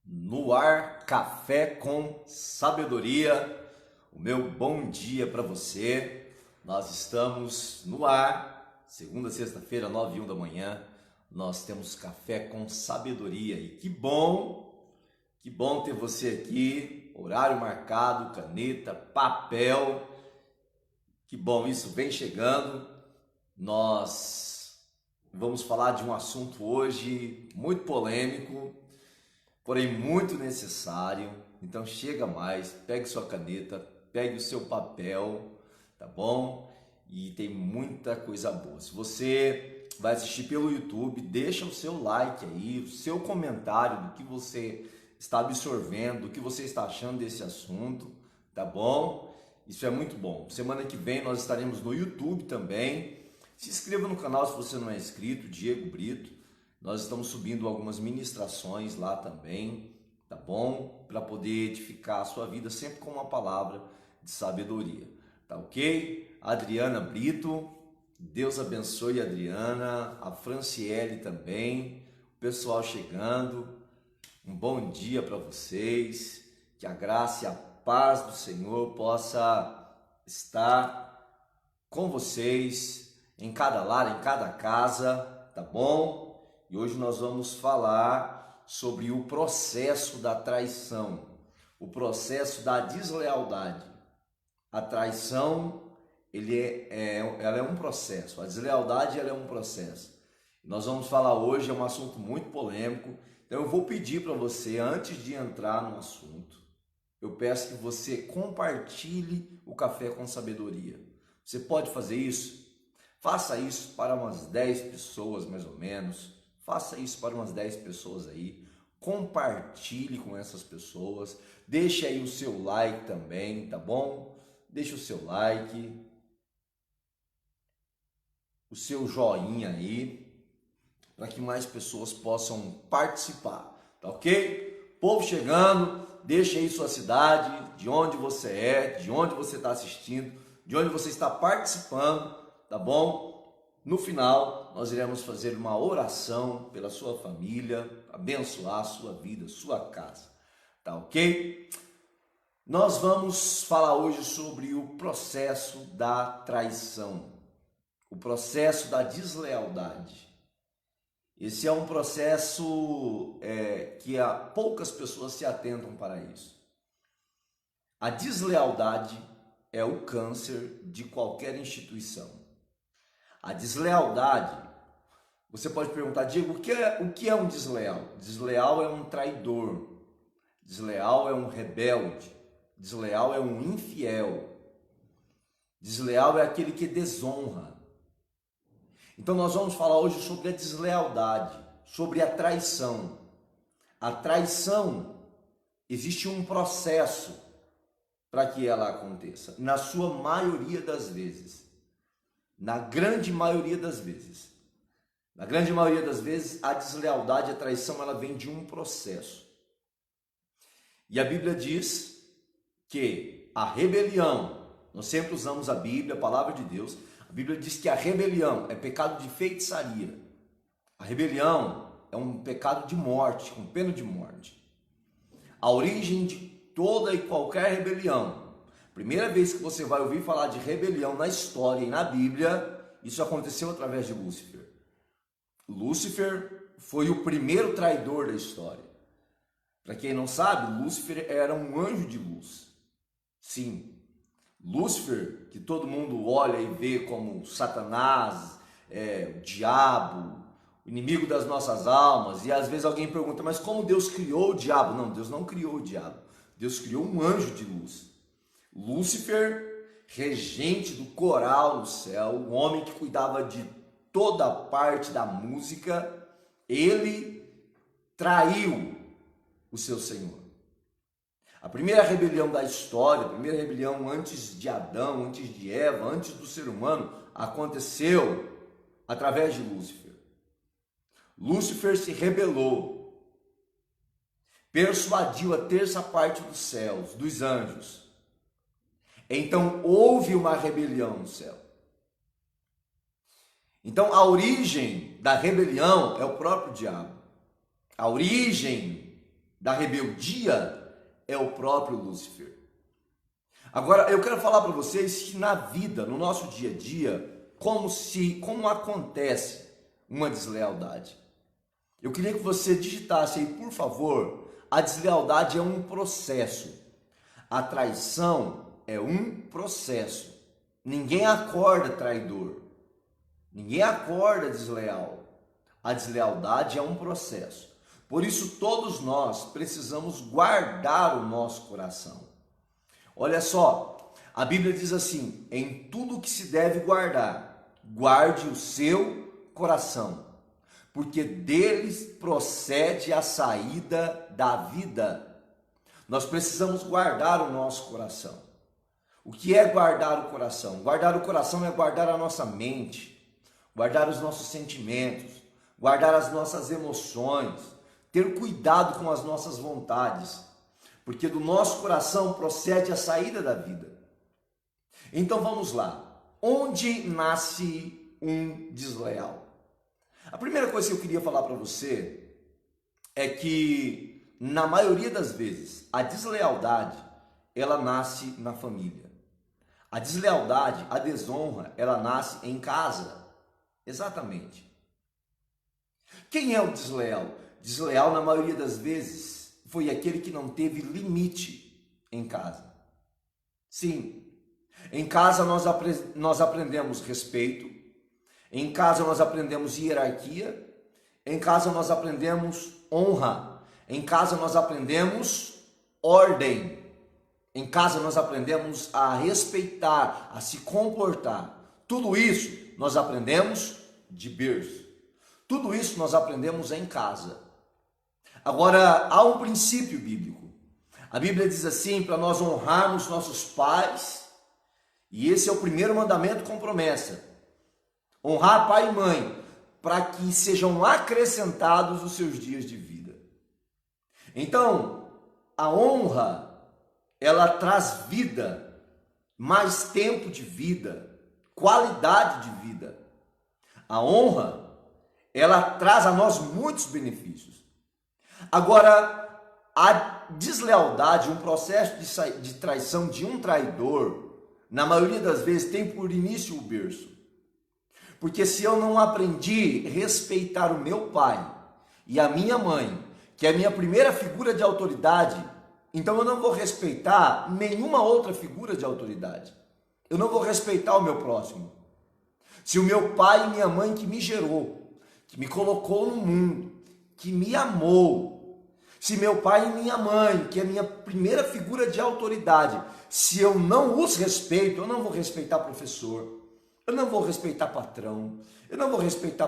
No ar, café com sabedoria. O meu bom dia para você. Nós estamos no ar, segunda a sexta-feira, 9h01 da manhã. Nós temos café com sabedoria e que bom ter você aqui. Horário marcado, caneta, papel. Que bom, isso vem chegando. Nós vamos falar de um assunto hoje muito polêmico, porém muito necessário. Então chega mais, pegue sua caneta, pegue o seu papel, tá bom? E tem muita coisa boa. Se você vai assistir pelo YouTube, deixa o seu like aí, o seu comentário do que você está absorvendo, do que você está achando desse assunto, tá bom? Isso é muito bom. Semana que vem nós estaremos no YouTube também. Se inscreva no canal se você não é inscrito, Diego Brito. Nós estamos subindo algumas ministrações lá também, tá bom? Para poder edificar a sua vida sempre com uma palavra de sabedoria, tá ok? Adriana Brito, Deus abençoe a Adriana, a Franciele também, o pessoal chegando. Um bom dia para vocês, que a graça e a paz do Senhor possa estar com vocês em cada lar, em cada casa, tá bom? E hoje nós vamos falar sobre o processo da traição, o processo da deslealdade. A traição, ela é um processo, a deslealdade ela é um processo. Nós vamos falar hoje, é um assunto muito polêmico, então eu vou pedir para você, antes de entrar no assunto, eu peço que você compartilhe o Café com Sabedoria. Você pode fazer isso? Faça isso para umas 10 pessoas mais ou menos. Faça isso para umas 10 pessoas aí, compartilhe com essas pessoas, deixe aí o seu like também, tá bom? Deixe o seu like, o seu joinha aí, para que mais pessoas possam participar, tá ok? Povo chegando, deixe aí sua cidade, de onde você é, de onde você está assistindo, de onde você está participando, tá bom? No final, nós iremos fazer uma oração pela sua família, abençoar a sua vida, sua casa, tá ok? Nós vamos falar hoje sobre o processo da traição, o processo da deslealdade. Esse é um processo que poucas pessoas se atentam para isso. A deslealdade é o câncer de qualquer instituição. A deslealdade, você pode perguntar, Diego, o que é um desleal? Desleal é um traidor, desleal é um rebelde, desleal é um infiel, desleal é aquele que desonra. Então nós vamos falar hoje sobre a deslealdade, sobre a traição. A traição, existe um processo para que ela aconteça, na sua maioria das vezes. Na grande maioria das vezes. Na grande maioria das vezes, a deslealdade, a traição, ela vem de um processo. E a Bíblia diz que a rebelião, nós sempre usamos a Bíblia, a palavra de Deus, a Bíblia diz que a rebelião é pecado de feitiçaria. A rebelião é um pecado de morte, com pena de morte. A origem de toda e qualquer rebelião, primeira vez que você vai ouvir falar de rebelião na história e na Bíblia, isso aconteceu através de Lúcifer. Lúcifer foi o primeiro traidor da história. Para quem não sabe, Lúcifer era um anjo de luz. Sim, Lúcifer, que todo mundo olha e vê como Satanás, o diabo, o inimigo das nossas almas, e às vezes alguém pergunta, mas como Deus criou o diabo? Não, Deus não criou o diabo. Deus criou um anjo de luz. Lúcifer, regente do coral no céu, um homem que cuidava de toda a parte da música, ele traiu o seu Senhor. A primeira rebelião da história, a primeira rebelião antes de Adão, antes de Eva, antes do ser humano, aconteceu através de Lúcifer. Lúcifer se rebelou, persuadiu a terça parte dos céus, dos anjos. Então houve uma rebelião no céu. Então a origem da rebelião é o próprio diabo. A origem da rebeldia é o próprio Lúcifer. Agora, eu quero falar para vocês que na vida, no nosso dia a dia, como acontece uma deslealdade. Eu queria que você digitasse aí, por favor, a deslealdade é um processo. A traição é um processo. Ninguém acorda traidor. Ninguém acorda desleal. A deslealdade é um processo. Por isso, todos nós precisamos guardar o nosso coração. Olha só, a Bíblia diz assim: em tudo que se deve guardar, guarde o seu coração, porque deles procede a saída da vida. Nós precisamos guardar o nosso coração. O que é guardar o coração? Guardar o coração é guardar a nossa mente, guardar os nossos sentimentos, guardar as nossas emoções, ter cuidado com as nossas vontades, porque do nosso coração procede a saída da vida. Então vamos lá. Onde nasce um desleal? A primeira coisa que eu queria falar para você é que, na maioria das vezes, a deslealdade, ela nasce na família. A deslealdade, a desonra, ela nasce em casa. Exatamente. Quem é o desleal? Desleal, na maioria das vezes, foi aquele que não teve limite em casa. Sim, em casa nós aprendemos respeito, em casa nós aprendemos hierarquia, em casa nós aprendemos honra, em casa nós aprendemos ordem, em casa nós aprendemos a respeitar, a se comportar. Tudo isso nós aprendemos de berço. Tudo isso nós aprendemos em casa. Agora, há um princípio bíblico. A Bíblia diz assim, para nós honrarmos nossos pais, e esse é o primeiro mandamento com promessa. Honrar pai e mãe, para que sejam acrescentados os seus dias de vida. Então, a honra, ela traz vida, mais tempo de vida, qualidade de vida. A honra, ela traz a nós muitos benefícios. Agora, a deslealdade, um processo de traição de um traidor, na maioria das vezes tem por início o berço. Porque se eu não aprendi a respeitar o meu pai e a minha mãe, que é a minha primeira figura de autoridade, então eu não vou respeitar nenhuma outra figura de autoridade. Eu não vou respeitar o meu próximo. Se o meu pai e minha mãe que me gerou, que me colocou no mundo, que me amou, se meu pai e minha mãe, que é a minha primeira figura de autoridade, se eu não os respeito, eu não vou respeitar professor, eu não vou respeitar patrão, eu não vou respeitar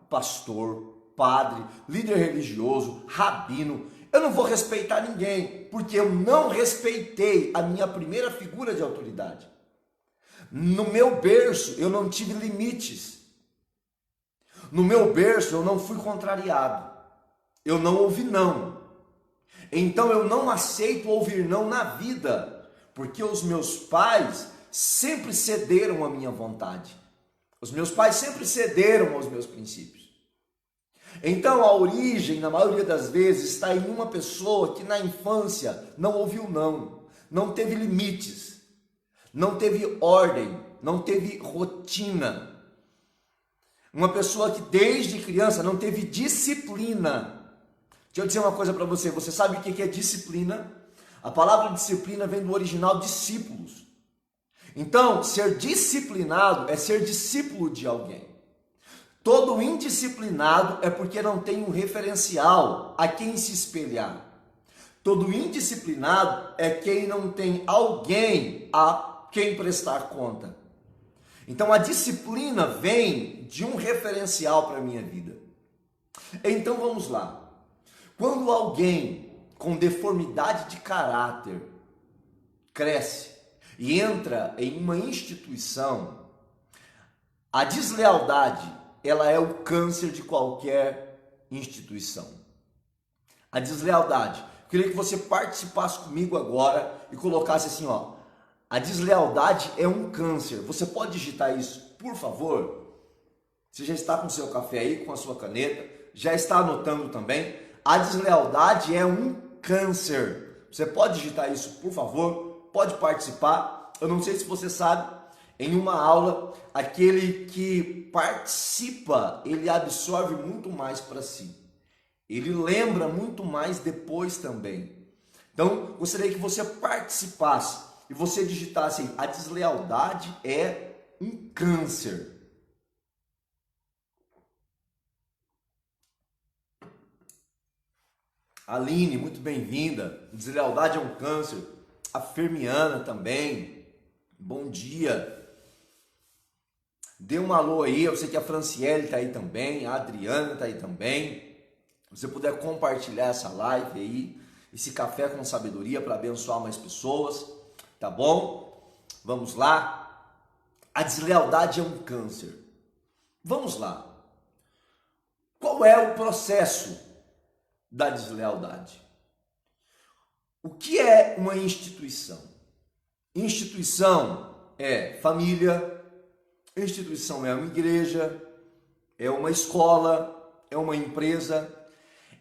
pastor, padre, líder religioso, rabino, eu não vou respeitar ninguém, porque eu não respeitei a minha primeira figura de autoridade. No meu berço eu não tive limites. No meu berço eu não fui contrariado. Eu não ouvi não. Então eu não aceito ouvir não na vida, porque os meus pais sempre cederam à minha vontade. Os meus pais sempre cederam aos meus princípios. Então a origem, na maioria das vezes, está em uma pessoa que na infância não ouviu não, não teve limites, não teve ordem, não teve rotina. Uma pessoa que desde criança não teve disciplina. Deixa eu dizer uma coisa para você, você sabe o que é disciplina? A palavra disciplina vem do original discípulos. Então, ser disciplinado é ser discípulo de alguém. Todo indisciplinado é porque não tem um referencial a quem se espelhar. Todo indisciplinado é quem não tem alguém a quem prestar conta. Então a disciplina vem de um referencial para a minha vida. Então vamos lá. Quando alguém com deformidade de caráter cresce e entra em uma instituição, a deslealdade, ela é o câncer de qualquer instituição. A deslealdade. Eu queria que você participasse comigo agora e colocasse assim, ó. A deslealdade é um câncer. Você pode digitar isso, por favor? Você já está com o seu café aí, com a sua caneta, já está anotando também? A deslealdade é um câncer. Você pode digitar isso, por favor? Pode participar. Eu não sei se você sabe, em uma aula, aquele que participa, ele absorve muito mais para si. Ele lembra muito mais depois também. Então, gostaria que você participasse e você digitasse aí, a deslealdade é um câncer. Aline, muito bem-vinda. Deslealdade é um câncer. A Fermiana também. Bom dia. Dê um alô aí. Eu sei que a Franciele está aí também. A Adriana está aí também. Se você puder compartilhar essa live aí, esse café com sabedoria para abençoar mais pessoas, tá bom? Vamos lá. A deslealdade é um câncer. Vamos lá. Qual é o processo da deslealdade? O que é uma instituição? Instituição é família, instituição é uma igreja, é uma escola, é uma empresa.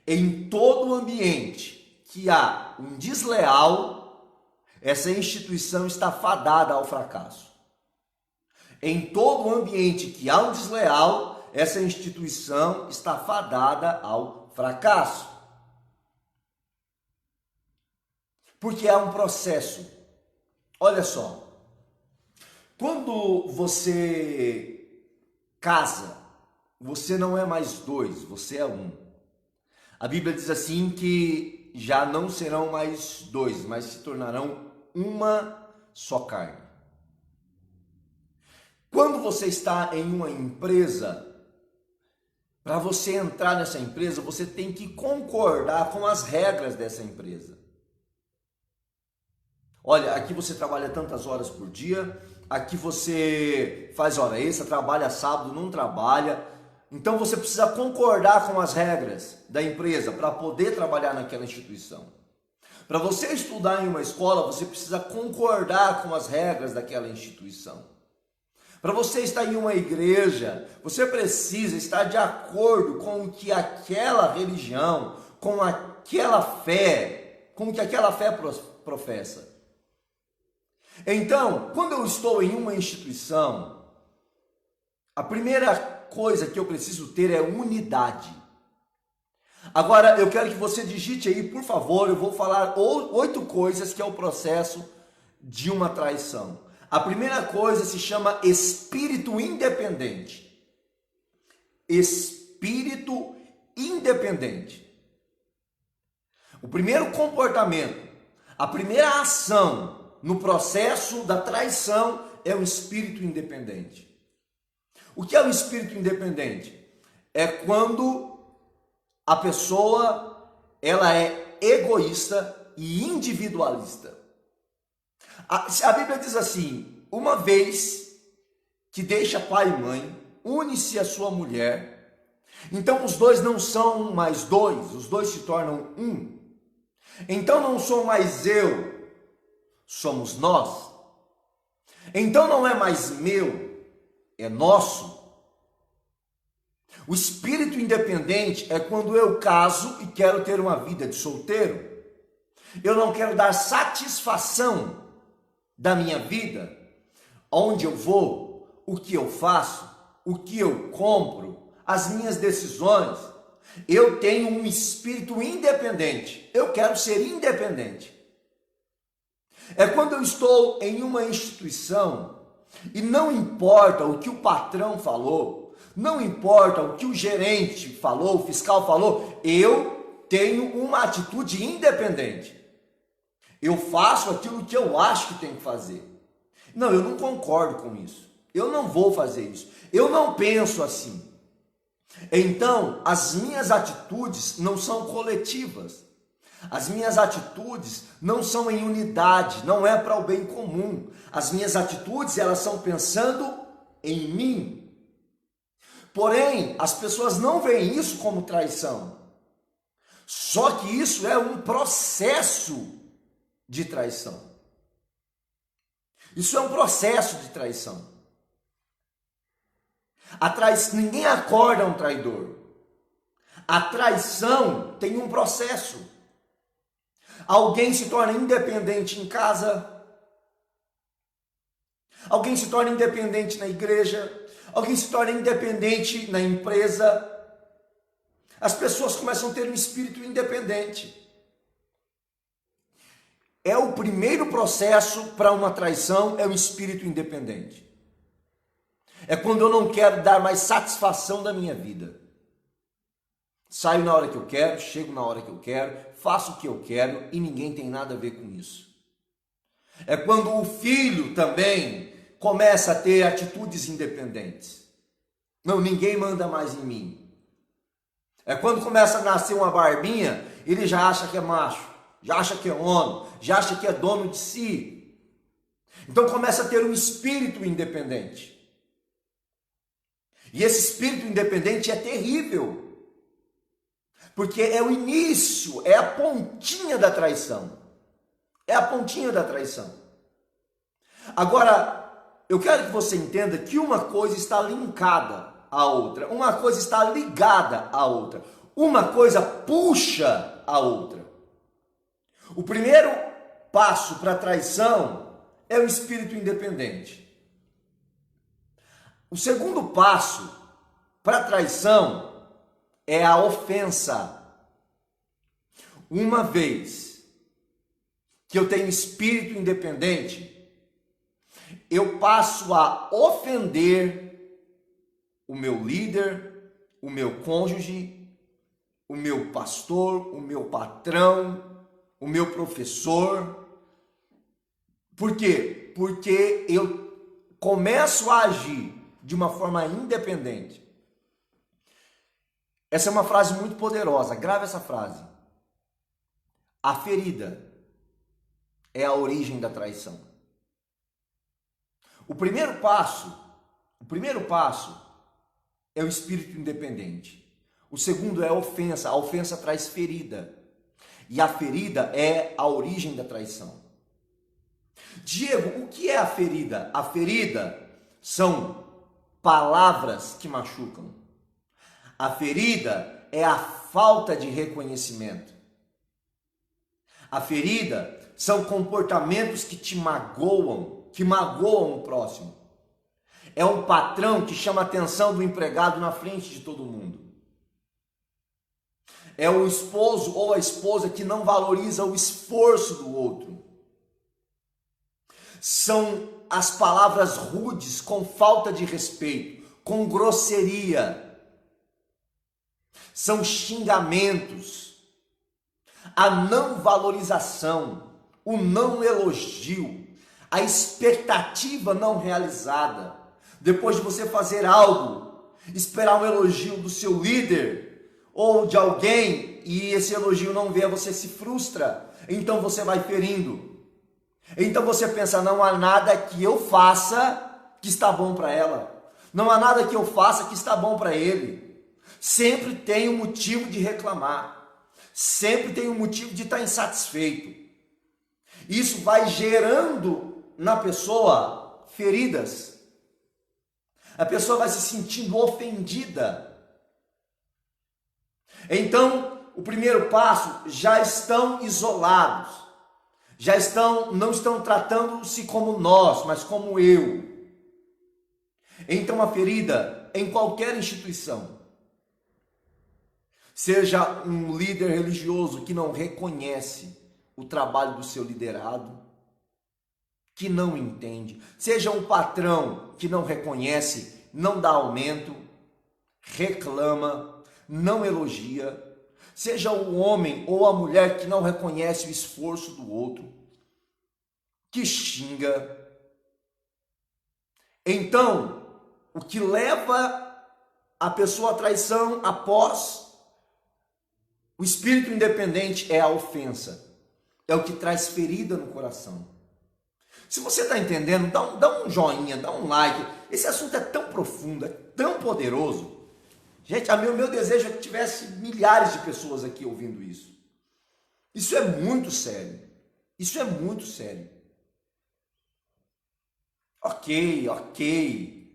Em todo ambiente que há um desleal, essa instituição está fadada ao fracasso. Em todo ambiente que há um desleal, essa instituição está fadada ao fracasso. Porque há um processo. Olha só, quando você casa, você não é mais dois, você é um. A Bíblia diz assim que já não serão mais dois, mas se tornarão uma só carne. Quando você está em uma empresa, para você entrar nessa empresa, você tem que concordar com as regras dessa empresa. Olha, aqui você trabalha tantas horas por dia, aqui você faz hora extra, trabalha sábado, não trabalha. Então você precisa concordar com as regras da empresa para poder trabalhar naquela instituição. Para você estudar em uma escola, você precisa concordar com as regras daquela instituição. Para você estar em uma igreja, você precisa estar de acordo com o que aquela religião, com aquela fé, com o que aquela fé professa. Então, quando eu estou em uma instituição, a primeira coisa que eu preciso ter é unidade. Agora, eu quero que você digite aí, por favor, eu vou falar 8 coisas que é o processo de uma traição. A primeira coisa se chama espírito independente. Espírito independente. O primeiro comportamento, a primeira ação no processo da traição é o espírito independente. O que é o espírito independente? É quando a pessoa ela é egoísta e individualista. A Bíblia diz assim, uma vez que deixa pai e mãe, une-se a sua mulher, então os dois não são mais dois, os dois se tornam um. Então não sou mais eu, somos nós. Então não é mais meu, é nosso. O espírito independente é quando eu caso e quero ter uma vida de solteiro. Eu não quero dar satisfação da minha vida, onde eu vou, o que eu faço, o que eu compro, as minhas decisões. Eu tenho um espírito independente. Eu quero ser independente. É quando eu estou em uma instituição e não importa o que o patrão falou, não importa o que o gerente falou, o fiscal falou, eu tenho uma atitude independente. Eu faço aquilo que eu acho que tenho que fazer. Não, eu não concordo com isso. Eu não vou fazer isso. Eu não penso assim. Então, as minhas atitudes não são coletivas. As minhas atitudes não são em unidade, não é para o bem comum. As minhas atitudes, elas são pensando em mim. Porém, as pessoas não veem isso como traição. Só que isso é um processo de traição. Isso é um processo de traição. Ninguém acorda um traidor. A traição tem um processo. Alguém se torna independente em casa. Alguém se torna independente na igreja. Alguém se torna independente na empresa. As pessoas começam a ter um espírito independente. É o primeiro processo para uma traição, é o espírito independente. É quando eu não quero dar mais satisfação da minha vida. Saio na hora que eu quero, chego na hora que eu quero, faço o que eu quero e ninguém tem nada a ver com isso. É quando o filho também começa a ter atitudes independentes. Não, ninguém manda mais em mim. É quando começa a nascer uma barbinha, ele já acha que é macho, já acha que é homem, já acha que é dono de si. Então começa a ter um espírito independente. E esse espírito independente é terrível. Porque é o início, é a pontinha da traição. É a pontinha da traição. Agora, eu quero que você entenda que uma coisa está linkada à outra. Uma coisa está ligada à outra. Uma coisa puxa a outra. O primeiro passo para a traição é o espírito independente. O segundo passo para a traição é a ofensa. Uma vez que eu tenho espírito independente, eu passo a ofender o meu líder, o meu cônjuge, o meu pastor, o meu patrão, o meu professor. Por quê? Porque eu começo a agir de uma forma independente. Essa é uma frase muito poderosa, grave essa frase. A ferida é a origem da traição. O primeiro passo é o espírito independente. O segundo é a ofensa traz ferida. E a ferida é a origem da traição. Diego, o que é a ferida? A ferida são palavras que machucam. A ferida é a falta de reconhecimento. A ferida são comportamentos que te magoam, que magoam o próximo. É um patrão que chama a atenção do empregado na frente de todo mundo. É o esposo ou a esposa que não valoriza o esforço do outro. São as palavras rudes com falta de respeito, com grosseria. São xingamentos, a não valorização, o não elogio, a expectativa não realizada. Depois de você fazer algo, esperar um elogio do seu líder ou de alguém e esse elogio não vier, você se frustra, então você vai ferindo. Então você pensa, não há nada que eu faça que está bom para ela, não há nada que eu faça que está bom para ele. Sempre tem um motivo de reclamar, sempre tem um motivo de estar insatisfeito. Isso vai gerando na pessoa feridas. A pessoa vai se sentindo ofendida. Então, o primeiro passo, já estão isolados. Não estão tratando-se como nós, mas como eu. Então, a ferida em qualquer instituição, seja um líder religioso que não reconhece o trabalho do seu liderado, que não entende, seja um patrão que não reconhece, não dá aumento, reclama, não elogia, seja o homem ou a mulher que não reconhece o esforço do outro, que xinga. Então, o que leva a pessoa à traição após o espírito independente é a ofensa. É o que traz ferida no coração. Se você está entendendo, dá um joinha, dá um like. Esse assunto é tão profundo, é tão poderoso. Gente, meu desejo é que tivesse milhares de pessoas aqui ouvindo isso. Isso é muito sério. Isso é muito sério. Ok.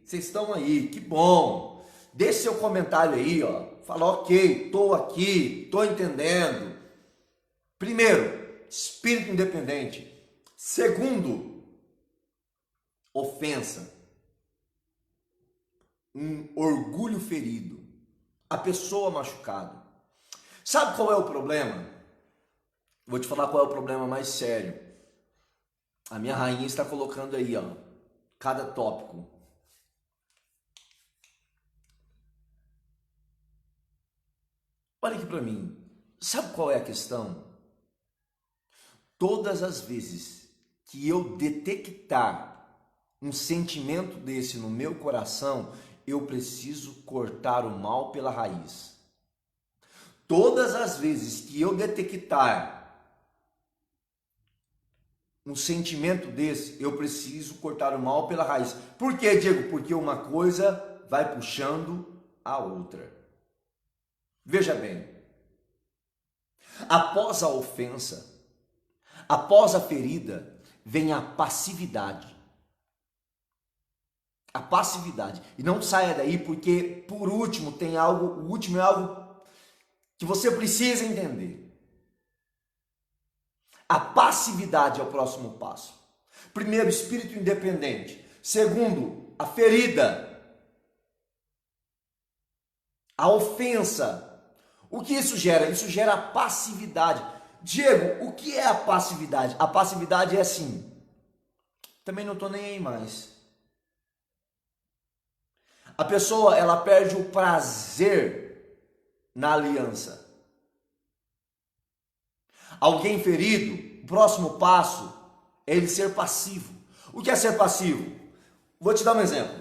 Vocês estão aí, que bom. Deixe seu comentário aí, ó. Fala, ok, estou aqui, estou entendendo. Primeiro, espírito independente. Segundo, ofensa. Um orgulho ferido. A pessoa machucada. Sabe qual é o problema? Vou te falar qual é o problema mais sério. A minha rainha está colocando aí, ó, cada tópico. Olha aqui para mim. Sabe qual é a questão? Todas as vezes que eu detectar um sentimento desse no meu coração, eu preciso cortar o mal pela raiz. Todas as vezes que eu detectar um sentimento desse, eu preciso cortar o mal pela raiz. Por quê, Diego? Porque uma coisa vai puxando a outra. Veja bem, após a ofensa, após a ferida, vem a passividade. A passividade. E não saia daí, porque por último tem algo, o último é algo que você precisa entender. A passividade é o próximo passo. Primeiro, espírito independente. Segundo, a ferida. A ofensa. O que isso gera? Isso gera passividade. Diego, o que é a passividade? A passividade é assim. Também não estou nem aí mais. A pessoa, ela perde o prazer na aliança. Alguém ferido, o próximo passo é ele ser passivo. O que é ser passivo? Vou te dar um exemplo.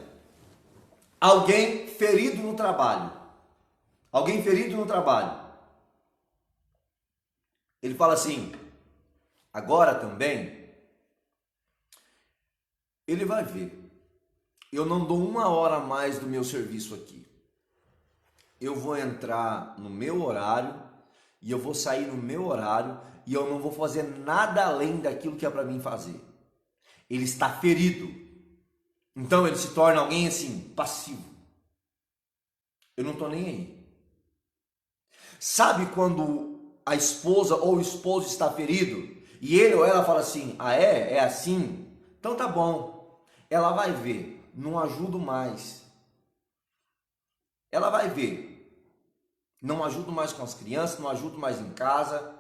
Alguém ferido no trabalho. Alguém ferido no trabalho. Ele fala assim, agora também, ele vai ver. Eu não dou 1 hora a mais do meu serviço aqui. Eu vou entrar no meu horário e eu vou sair no meu horário e eu não vou fazer nada além daquilo que é para mim fazer. Ele está ferido. Então ele se torna alguém assim, passivo. Eu não estou nem aí. Sabe quando a esposa ou o esposo está ferido e ele ou ela fala assim, ah é? É assim? Então tá bom. Ela vai ver, não ajudo mais. Ela vai ver, não ajudo mais com as crianças, não ajudo mais em casa.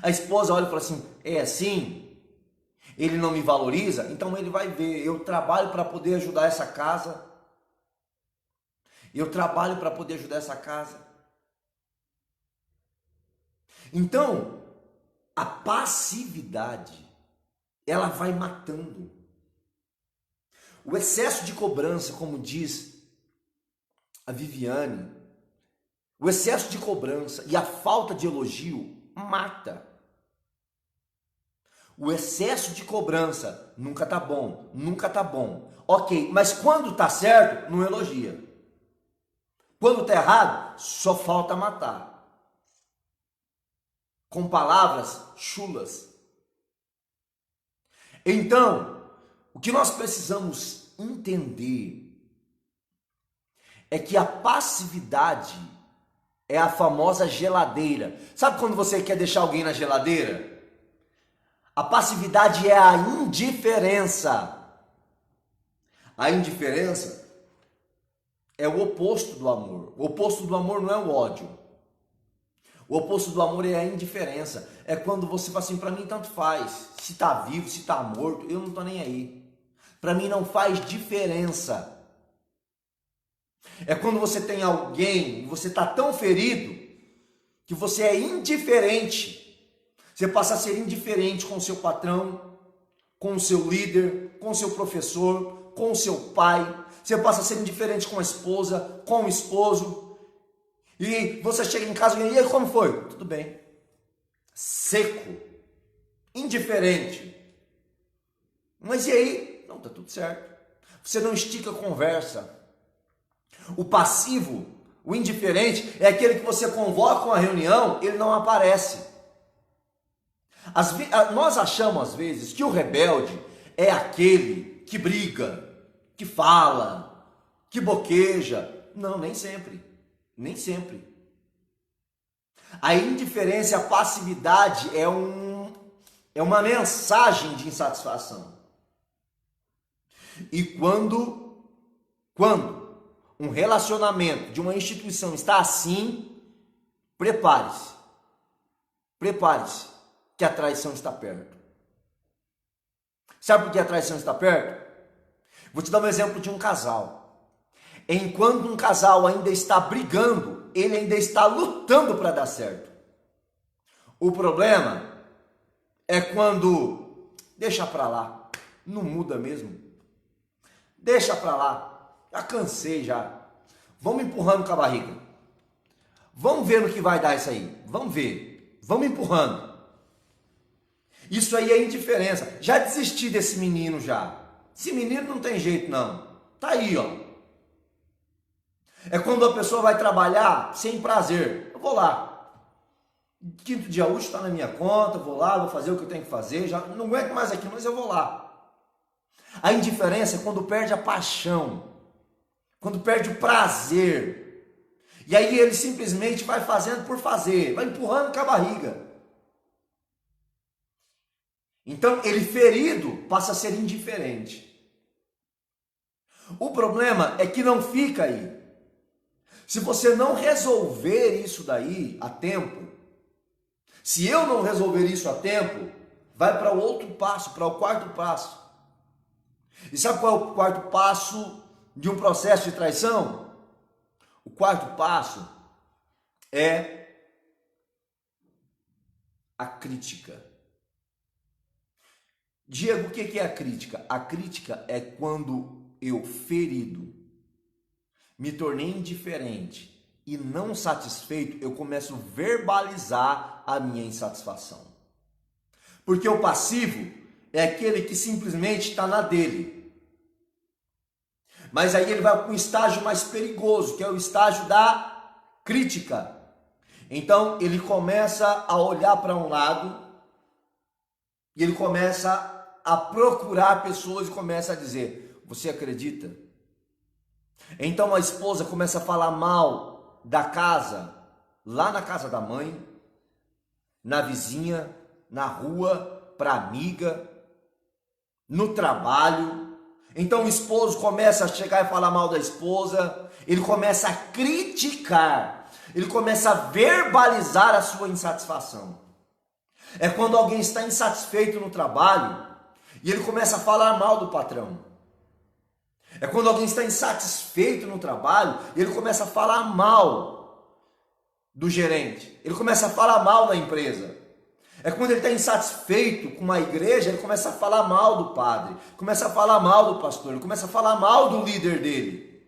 A esposa olha e fala assim, é assim? Ele não me valoriza? Então ele vai ver, eu trabalho para poder ajudar essa casa. Eu trabalho para poder ajudar essa casa. Então, a passividade, ela vai matando. O excesso de cobrança, como diz a Viviane, o excesso de cobrança e a falta de elogio mata. O excesso de cobrança nunca tá bom, nunca tá bom. Ok, mas quando tá certo, não elogia. Quando tá errado, só falta matar. Com palavras chulas. Então, o que nós precisamos entender é que a passividade é a famosa geladeira. Sabe quando você quer deixar alguém na geladeira? A passividade é a indiferença. A indiferença é o oposto do amor. O oposto do amor não é o ódio. O oposto do amor é a indiferença. É quando você fala assim, para mim tanto faz. Se tá vivo, se tá morto, eu não tô nem aí. Para mim não faz diferença. É quando você tem alguém, você tá tão ferido, que você é indiferente. Você passa a ser indiferente com o seu patrão, com o seu líder, com o seu professor, com o seu pai. Você passa a ser indiferente com a esposa, com o esposo. E você chega em casa e aí, como foi? Tudo bem. Seco. Indiferente. Mas e aí? Não, tá tudo certo. Você não estica a conversa. O passivo, o indiferente, é aquele que você convoca uma reunião, ele não aparece. Nós achamos às vezes que o rebelde é aquele que briga, que fala, que boqueja. Não, nem sempre. Nem sempre. A indiferença, a passividade é é uma mensagem de insatisfação. E quando um relacionamento de uma instituição está assim, prepare-se. Prepare-se, que a traição está perto. Sabe por que a traição está perto? Vou te dar um exemplo de um casal. Enquanto um casal ainda está brigando, ele ainda está lutando para dar certo. O problema é quando deixa para lá, não muda mesmo. Deixa para lá, já cansei já. Vamos empurrando com a barriga. Vamos ver no que vai dar isso aí. Vamos ver. Vamos empurrando. Isso aí é indiferença. Já desisti desse menino já. Esse menino não tem jeito não. Tá aí, ó. É quando a pessoa vai trabalhar sem prazer. Eu vou lá. Quinto dia útil está na minha conta, vou lá, vou fazer o que eu tenho que fazer. Já não aguento mais aqui, mas eu vou lá. A indiferença é quando perde a paixão. Quando perde o prazer. E aí ele simplesmente vai fazendo por fazer. Vai empurrando com a barriga. Então, ele ferido passa a ser indiferente. O problema é que não fica aí. Se você não resolver isso daí a tempo, se eu não resolver isso a tempo, vai para o outro passo, para o quarto passo. E sabe qual é o quarto passo de um processo de traição? O quarto passo é a crítica. Diego, o que é a crítica? A crítica é quando eu, ferido, me tornei indiferente e não satisfeito, eu começo a verbalizar a minha insatisfação. Porque o passivo é aquele que simplesmente está na dele. Mas aí ele vai para um estágio mais perigoso, que é o estágio da crítica. Então ele começa a olhar para um lado e ele começa a procurar pessoas e começa a dizer: você acredita? Então a esposa começa a falar mal da casa, lá na casa da mãe, na vizinha, na rua, para amiga, no trabalho. Então o esposo começa a chegar e falar mal da esposa, ele começa a criticar, ele começa a verbalizar a sua insatisfação. É quando alguém está insatisfeito no trabalho e ele começa a falar mal do patrão. É quando alguém está insatisfeito no trabalho e ele começa a falar mal do gerente. Ele começa a falar mal da empresa. É quando ele está insatisfeito com uma igreja, ele começa a falar mal do padre, começa a falar mal do pastor, ele começa a falar mal do líder dele.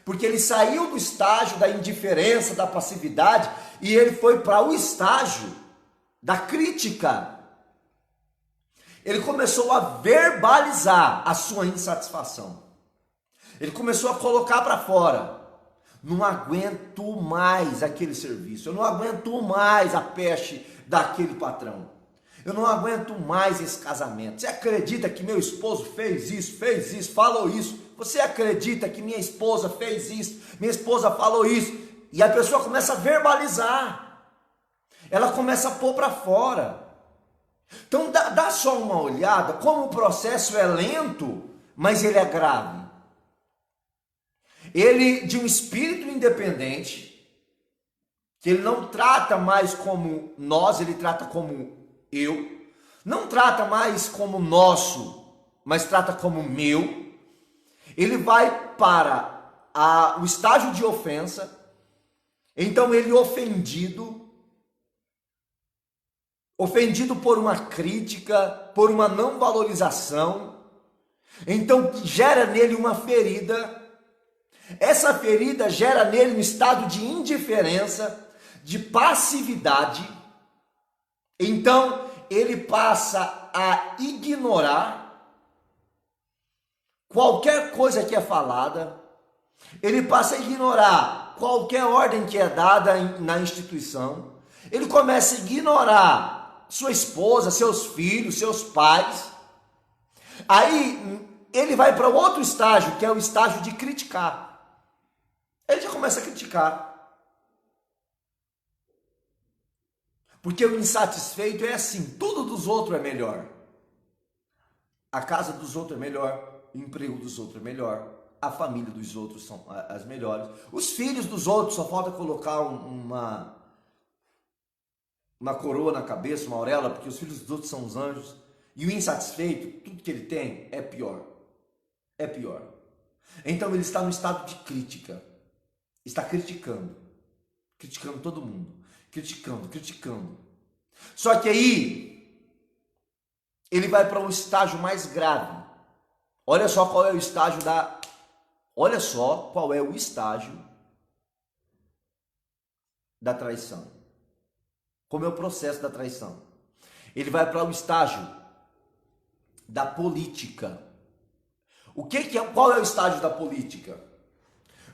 Porque ele saiu do estágio da indiferença, da passividade, e ele foi para o estágio da crítica. Ele começou a verbalizar a sua insatisfação. Ele começou a colocar para fora: não aguento mais aquele serviço, eu não aguento mais a peste daquele patrão, eu não aguento mais esse casamento. Você acredita que meu esposo fez isso, falou isso? Você acredita que minha esposa fez isso, minha esposa falou isso? E a pessoa começa a verbalizar, ela começa a pôr para fora. Então dá só uma olhada como o processo é lento, mas ele é grave. Ele, de um espírito independente, que ele não trata mais como nós, ele trata como eu, não trata mais como nosso, mas trata como meu. Ele vai para o estágio de ofensa. Então ele ofendido por uma crítica, por uma não valorização, então gera nele uma ferida. Essa ferida gera nele um estado de indiferença, de passividade. Então ele passa a ignorar qualquer coisa que é falada, ele passa a ignorar qualquer ordem que é dada na instituição, ele começa a ignorar sua esposa, seus filhos, seus pais. Aí ele vai para outro estágio, que é o estágio de criticar. Ele já começa a criticar. Porque o insatisfeito é assim, tudo dos outros é melhor. A casa dos outros é melhor, o emprego dos outros é melhor, a família dos outros são as melhores. Os filhos dos outros, só falta colocar uma coroa na cabeça, uma auréola, porque os filhos dos outros são os anjos. E o insatisfeito, tudo que ele tem é pior. É pior. Então ele está no estado de crítica. Está criticando. Criticando todo mundo. Criticando. Só que aí, ele vai para um estágio mais grave. Olha só qual é o estágio da traição. Como é o processo da traição? Ele vai para o estágio da política. Qual é o estágio da política?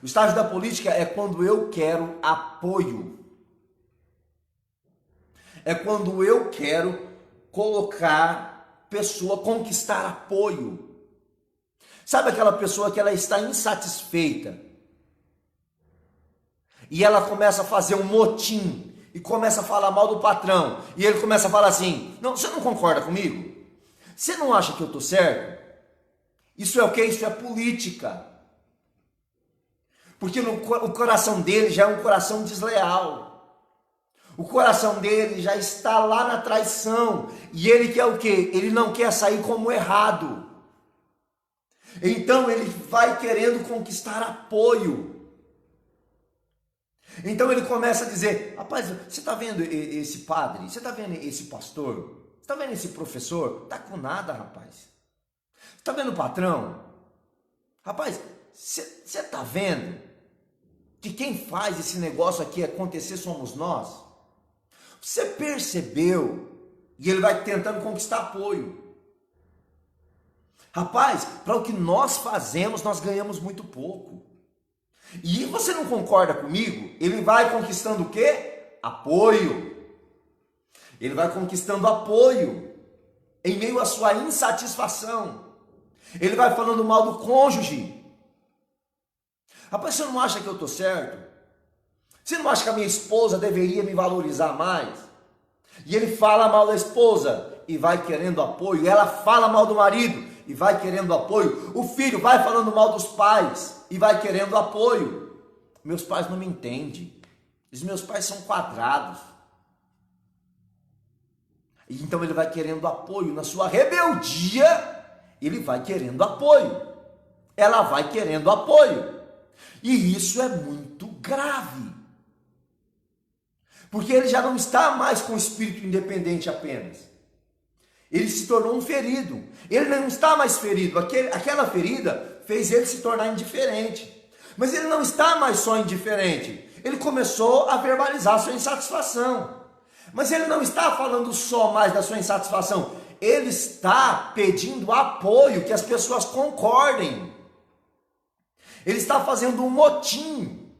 O estágio da política é quando eu quero apoio. É quando eu quero conquistar apoio. Sabe aquela pessoa que ela está insatisfeita e ela começa a fazer um motim e começa a falar mal do patrão e ele começa a falar assim: não, você não concorda comigo? Você não acha que eu estou certo? Isso é o quê? Isso é política. Porque o coração dele já é um coração desleal. O coração dele já está lá na traição. E ele quer o quê? Ele não quer sair como errado. Então ele vai querendo conquistar apoio. Então ele começa a dizer: rapaz, você está vendo esse padre? Você está vendo esse pastor? Você está vendo esse professor? Tá com nada, rapaz. Você está vendo o patrão? Rapaz, você está vendo que quem faz esse negócio aqui acontecer somos nós? Você percebeu? E ele vai tentando conquistar apoio. Rapaz, para o que nós fazemos, nós ganhamos muito pouco. E você não concorda comigo? Ele vai conquistando o quê? Apoio. Ele vai conquistando apoio em meio à sua insatisfação. Ele vai falando mal do cônjuge. Rapaz, você não acha que eu estou certo? Você não acha que a minha esposa deveria me valorizar mais? E ele fala mal da esposa e vai querendo apoio. Ela fala mal do marido e vai querendo apoio. O filho vai falando mal dos pais e vai querendo apoio. Meus pais não me entendem. Os meus pais são quadrados. E então ele vai querendo apoio. Na sua rebeldia, ele vai querendo apoio. Ela vai querendo apoio. E isso é muito grave. Porque ele já não está mais com o espírito independente apenas. Ele se tornou um ferido. Ele não está mais ferido. Aquela ferida fez ele se tornar indiferente. Mas ele não está mais só indiferente. Ele começou a verbalizar a sua insatisfação. Mas ele não está falando só mais da sua insatisfação. Ele está pedindo apoio, que as pessoas concordem. Ele está fazendo um motim.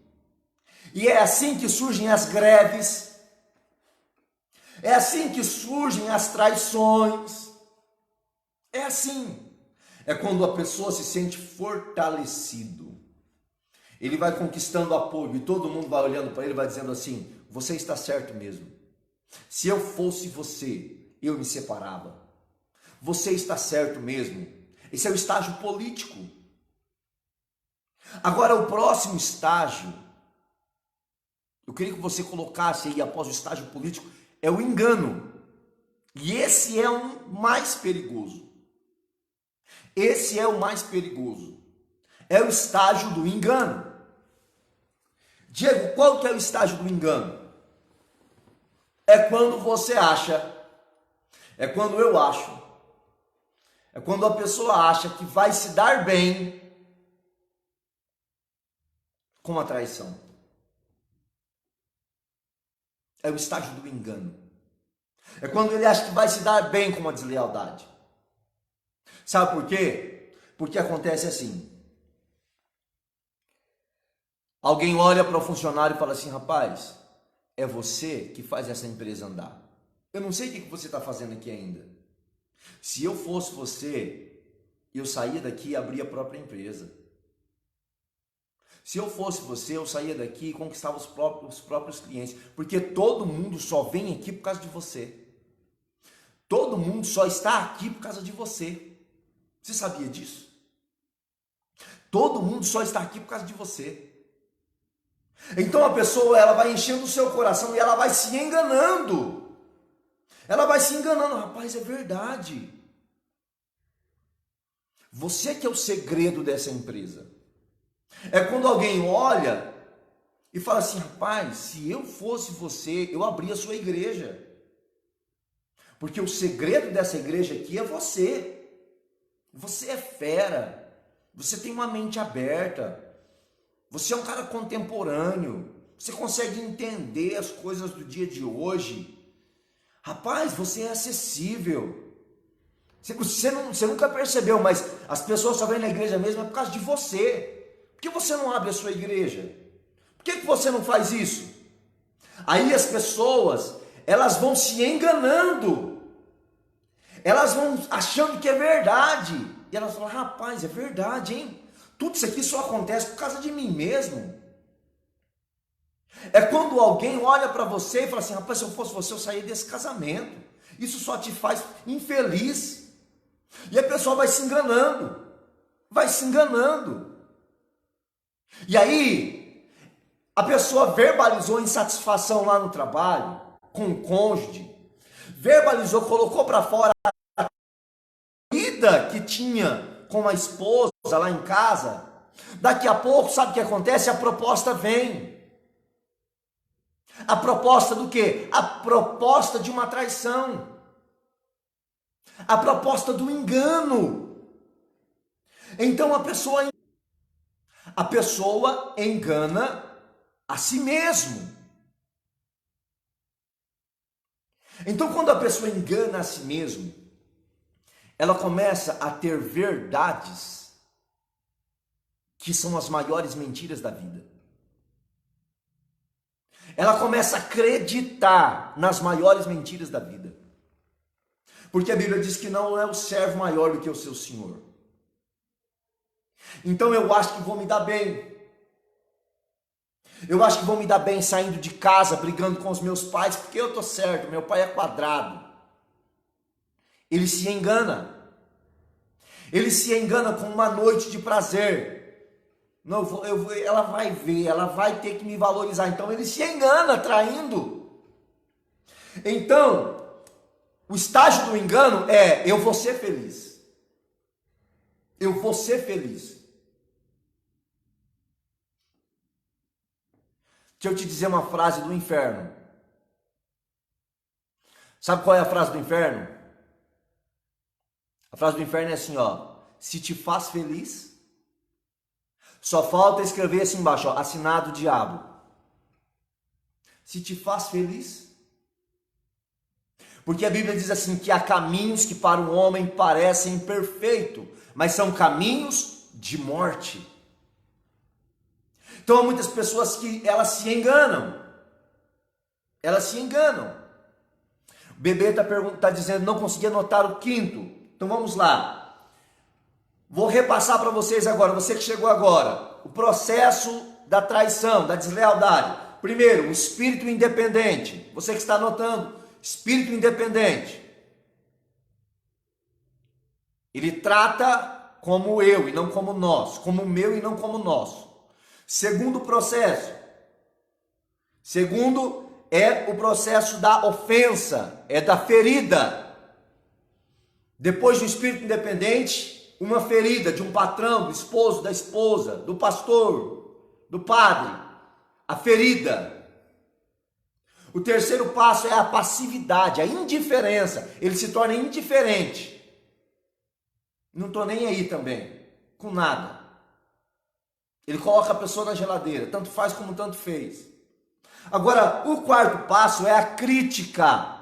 E é assim que surgem as greves. É assim que surgem as traições. É assim. É quando a pessoa se sente fortalecido. Ele vai conquistando apoio e todo mundo vai olhando para ele e vai dizendo assim: você está certo mesmo. Se eu fosse você, eu me separava. Você está certo mesmo. Esse é o estágio político. Agora o próximo estágio, eu queria que você colocasse aí após o estágio político, é o engano. E esse é o mais perigoso. Esse é o mais perigoso. É o estágio do engano. Diego, qual que é o estágio do engano? É quando você acha, é quando eu acho, é quando a pessoa acha que vai se dar bem com a traição. É o estágio do engano. É quando ele acha que vai se dar bem com a deslealdade. Sabe por quê? Porque acontece assim. Alguém olha para o funcionário e fala assim: rapaz, é você que faz essa empresa andar. Eu não sei o que você está fazendo aqui ainda. Se eu fosse você, eu saía daqui e abria a própria empresa. Se eu fosse você, eu saía daqui e conquistava os próprios clientes, porque todo mundo só vem aqui por causa de você. Todo mundo só está aqui por causa de você. Você sabia disso? Todo mundo só está aqui por causa de você. Então a pessoa, ela vai enchendo o seu coração e ela vai se enganando. Ela vai se enganando. Rapaz, é verdade. Você que é o segredo dessa empresa. É quando alguém olha e fala assim, rapaz, se eu fosse você, eu abria a sua igreja. Porque o segredo dessa igreja aqui é você. Você é fera. Você tem uma mente aberta. Você é um cara contemporâneo. Você consegue entender as coisas do dia de hoje. Rapaz, você é acessível. Você nunca percebeu, mas as pessoas só vêm na igreja mesmo é por causa de você. Por que você não abre a sua igreja? Por que você não faz isso? Aí as pessoas, elas vão se enganando. Elas vão achando que é verdade. E elas falam, rapaz, é verdade, hein? Tudo isso aqui só acontece por causa de mim mesmo. É quando alguém olha para você e fala assim, rapaz, se eu fosse você, eu saía desse casamento. Isso só te faz infeliz. E a pessoa vai se enganando. Vai se enganando. E aí, a pessoa verbalizou insatisfação lá no trabalho, com o cônjuge, verbalizou, colocou para fora a vida que tinha com a esposa lá em casa. Daqui a pouco, sabe o que acontece? A proposta vem. A proposta do quê? A proposta de uma traição. A proposta do engano. Então a pessoa engana a si mesmo. Então quando a pessoa engana a si mesmo, ela começa a ter verdades que são as maiores mentiras da vida. Ela começa a acreditar nas maiores mentiras da vida. Porque a Bíblia diz que não é o servo maior do que o seu senhor. Então eu acho que vou me dar bem. Eu acho que vou me dar bem saindo de casa, brigando com os meus pais, porque eu tô certo, meu pai é quadrado. Ele se engana. Ele se engana com uma noite de prazer. Não, ela vai ver, ela vai ter que me valorizar. Então ele se engana, traindo. Então, o estágio do engano é, eu vou ser feliz. Eu vou ser feliz. Deixa eu te dizer uma frase do inferno. Sabe qual é a frase do inferno? A frase do inferno é assim, ó. Se te faz feliz, só falta escrever assim embaixo, ó, assinado diabo. Se te faz feliz. Porque a Bíblia diz assim, que há caminhos que para o homem parecem perfeitos, mas são caminhos de morte. Então há muitas pessoas que elas se enganam. Elas se enganam. O bebê está dizendo, não consegui anotar o quinto. Então vamos lá. Vou repassar para vocês agora, você que chegou agora. O processo da traição, da deslealdade. Primeiro, o espírito independente. Você que está anotando, espírito independente. Ele trata como eu e não como nós. Como meu e não como nosso. Segundo processo. Segundo é o processo da ofensa, é da ferida. Depois do espírito independente, uma ferida de um patrão, do esposo, da esposa, do pastor, do padre. A ferida. O terceiro passo é a passividade, a indiferença. Ele se torna indiferente. Não estou nem aí também, com nada. Ele coloca a pessoa na geladeira, tanto faz como tanto fez. Agora, o quarto passo é a crítica.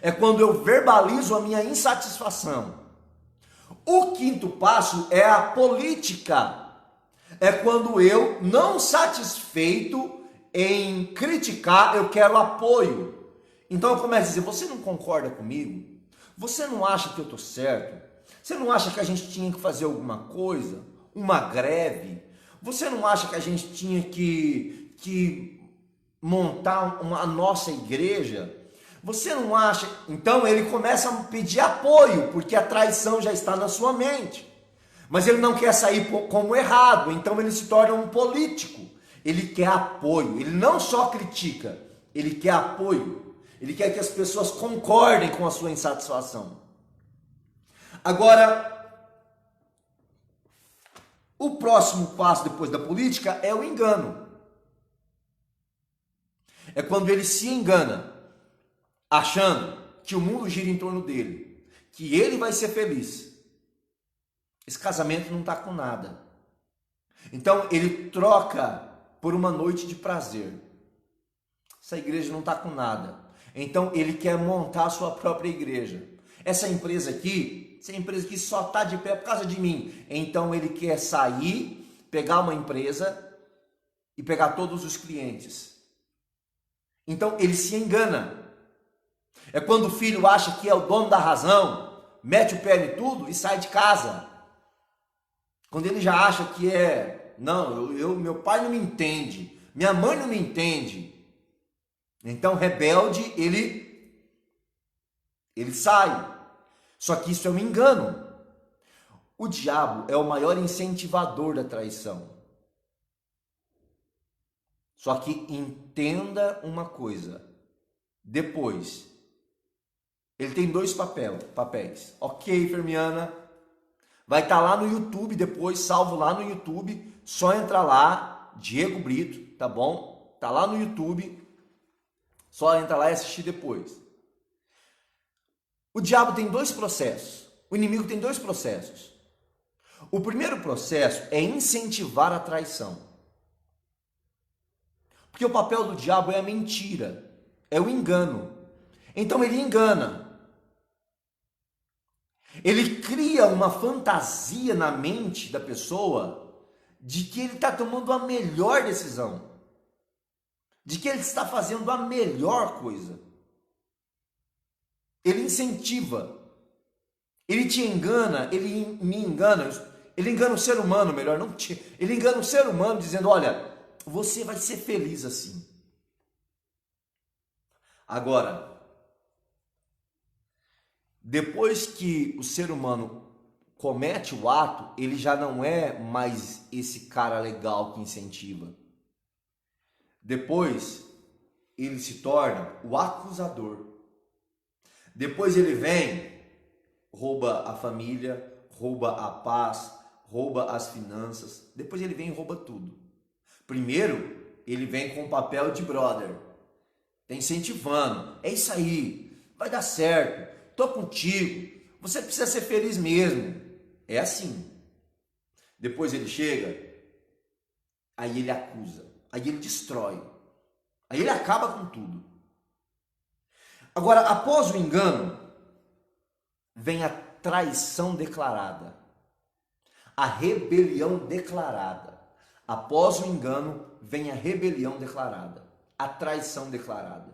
É quando eu verbalizo a minha insatisfação. O quinto passo é a política. É quando eu, não satisfeito em criticar, eu quero apoio. Então eu começo a dizer, você não concorda comigo? Você não acha que eu estou certo? Você não acha que a gente tinha que fazer alguma coisa? Uma greve? Você não acha que a gente tinha que montar a nossa igreja? Você não acha? Então ele começa a pedir apoio, porque a traição já está na sua mente. Mas ele não quer sair como errado, então ele se torna um político. Ele quer apoio, ele não só critica, ele quer apoio. Ele quer que as pessoas concordem com a sua insatisfação. Agora, o próximo passo depois da política é o engano. É quando ele se engana, achando que o mundo gira em torno dele, que ele vai ser feliz. Esse casamento não está com nada. Então ele troca por uma noite de prazer. Essa igreja não está com nada. Então ele quer montar a sua própria igreja. Essa empresa aqui só está de pé por causa de mim. Então ele quer sair, pegar uma empresa e pegar todos os clientes. Então ele se engana. É quando o filho acha que é o dono da razão, mete o pé em tudo e sai de casa. Quando ele já acha que meu pai não me entende, minha mãe não me entende. Então rebelde, ele sai. Só que isso é um engano. O diabo é o maior incentivador da traição. Só que entenda uma coisa. Depois, ele tem dois papéis. Ok, Fermiana? Vai estar lá no YouTube depois, salvo lá no YouTube. Só entra lá, Diego Brito, tá bom? Tá lá no YouTube. Só entra lá e assistir depois. O diabo tem dois processos. O inimigo tem dois processos. O primeiro processo é incentivar a traição. Porque o papel do diabo é a mentira, é o engano. Então ele engana. Ele cria uma fantasia na mente da pessoa de que ele está tomando a melhor decisão. De que ele está fazendo a melhor coisa. Ele incentiva. Ele te engana, ele me engana. Ele engana o ser humano, melhor, não te. Ele engana o ser humano dizendo, olha, você vai ser feliz assim. Agora, depois que o ser humano comete o ato, ele já não é mais esse cara legal que incentiva. Depois, ele se torna o acusador. Depois ele vem, rouba a família, rouba a paz, rouba as finanças. Depois ele vem e rouba tudo. Primeiro, ele vem com o papel de brother. Tá incentivando. É isso aí. Vai dar certo. Tô contigo. Você precisa ser feliz mesmo. É assim. Depois ele chega, aí ele acusa, aí ele destrói, aí ele acaba com tudo. Agora, após o engano, vem a traição declarada, a rebelião declarada. Após o engano, vem a rebelião declarada, a traição declarada.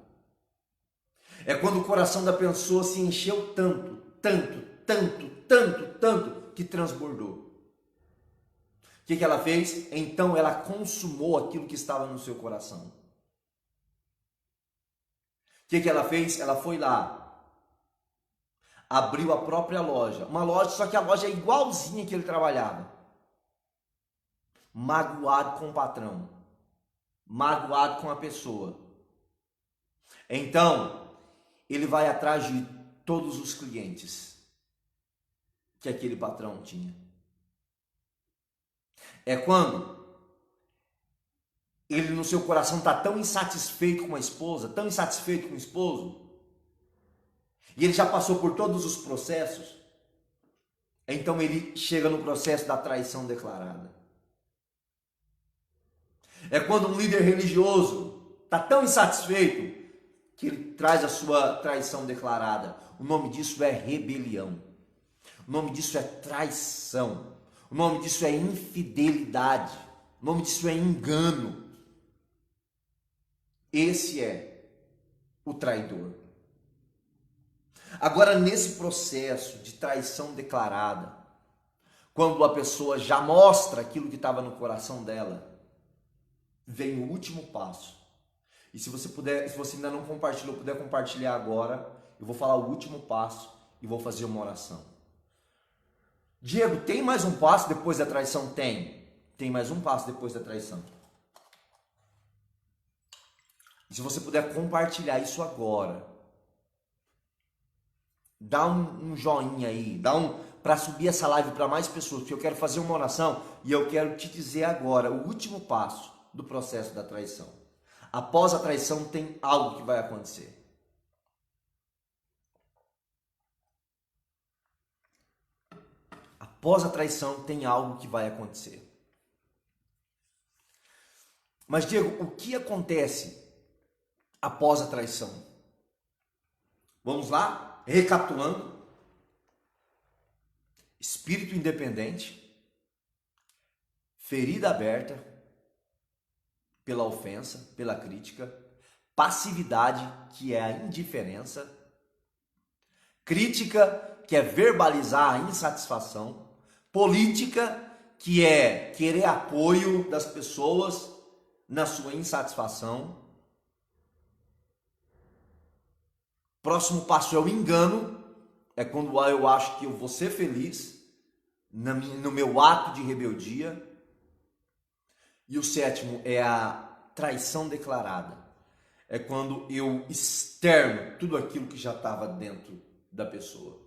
É quando o coração da pessoa se encheu tanto, que transbordou. O que ela fez? Então ela consumou aquilo que estava no seu coração. O que ela fez? Ela foi lá, abriu a própria loja. Uma loja, só que a loja é igualzinha que ele trabalhava. Magoado com o patrão. Magoado com a pessoa. Então, ele vai atrás de todos os clientes que aquele patrão tinha. É quando ele no seu coração está tão insatisfeito com a esposa, tão insatisfeito com o esposo, e ele já passou por todos os processos, então ele chega no processo da traição declarada. É quando um líder religioso está tão insatisfeito que ele traz a sua traição declarada. O nome disso é rebelião. O nome disso é traição. O nome disso é infidelidade. O nome disso é engano. Esse é o traidor. Agora, nesse processo de traição declarada, quando a pessoa já mostra aquilo que estava no coração dela, vem o último passo. E se você puder, se você ainda não compartilhou, puder compartilhar agora, eu vou falar o último passo e vou fazer uma oração. Diego, tem mais um passo depois da traição? Tem mais um passo depois da traição. E se você puder compartilhar isso agora, dá um joinha aí, para subir essa live para mais pessoas, porque eu quero fazer uma oração e eu quero te dizer agora o último passo do processo da traição. Após a traição tem algo que vai acontecer. Após a traição tem algo que vai acontecer. Mas Diego, o que acontece após a traição? Vamos lá, recapitulando. Espírito independente, ferida aberta pela ofensa, pela crítica, passividade, que é a indiferença, crítica, que é verbalizar a insatisfação, política, que é querer apoio das pessoas na sua insatisfação. Próximo passo é o engano, é quando eu acho que eu vou ser feliz no meu ato de rebeldia. E o sétimo é a traição declarada, é quando eu externo tudo aquilo que já estava dentro da pessoa.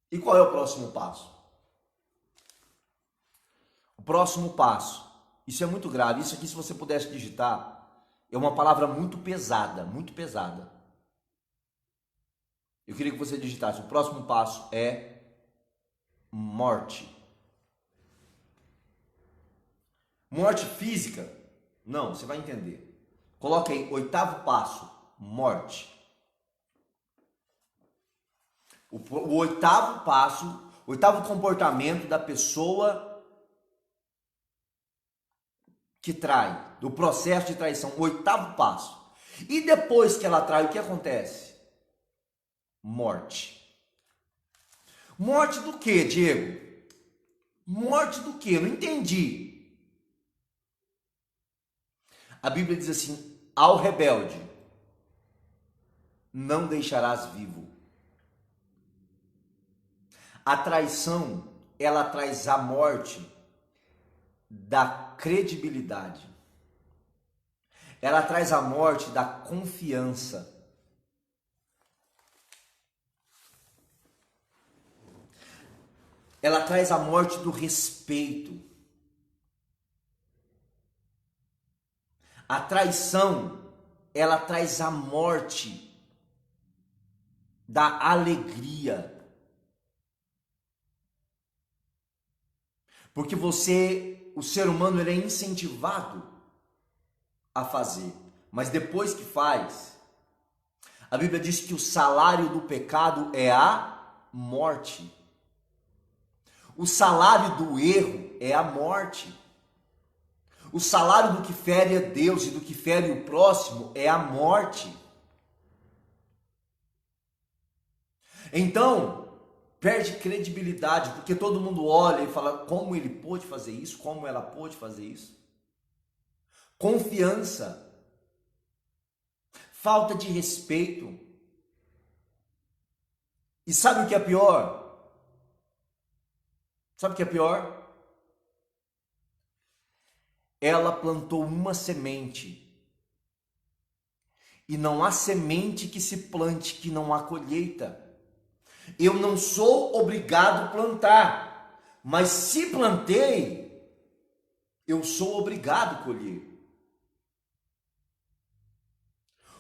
E qual é o próximo passo? O próximo passo, isso é muito grave, isso aqui se você pudesse digitar, é uma palavra muito pesada, muito pesada. Eu queria que você digitasse, o próximo passo é morte. Morte física? Não, você vai entender. Coloca aí, oitavo passo, morte. O oitavo passo, oitavo comportamento da pessoa que trai, do processo de traição, o oitavo passo. E depois que ela trai, o que acontece? Morte. Morte do quê, Diego? Morte do quê? Eu não entendi. A Bíblia diz assim, ao rebelde, não deixarás vivo. A traição, ela traz a morte da credibilidade. Ela traz a morte da confiança. Ela traz a morte do respeito. A traição, ela traz a morte da alegria. Porque o ser humano, ele é incentivado a fazer. Mas depois que faz, a Bíblia diz que o salário do pecado é a morte. O salário do erro é a morte. O salário do que fere a Deus e do que fere o próximo é a morte. Então, perde credibilidade, porque todo mundo olha e fala como ele pôde fazer isso, como ela pôde fazer isso. Confiança. Falta de respeito. E sabe o que é pior? Sabe o que é pior? Ela plantou uma semente. E não há semente que se plante que não há colheita. Eu não sou obrigado a plantar, mas se plantei, eu sou obrigado a colher.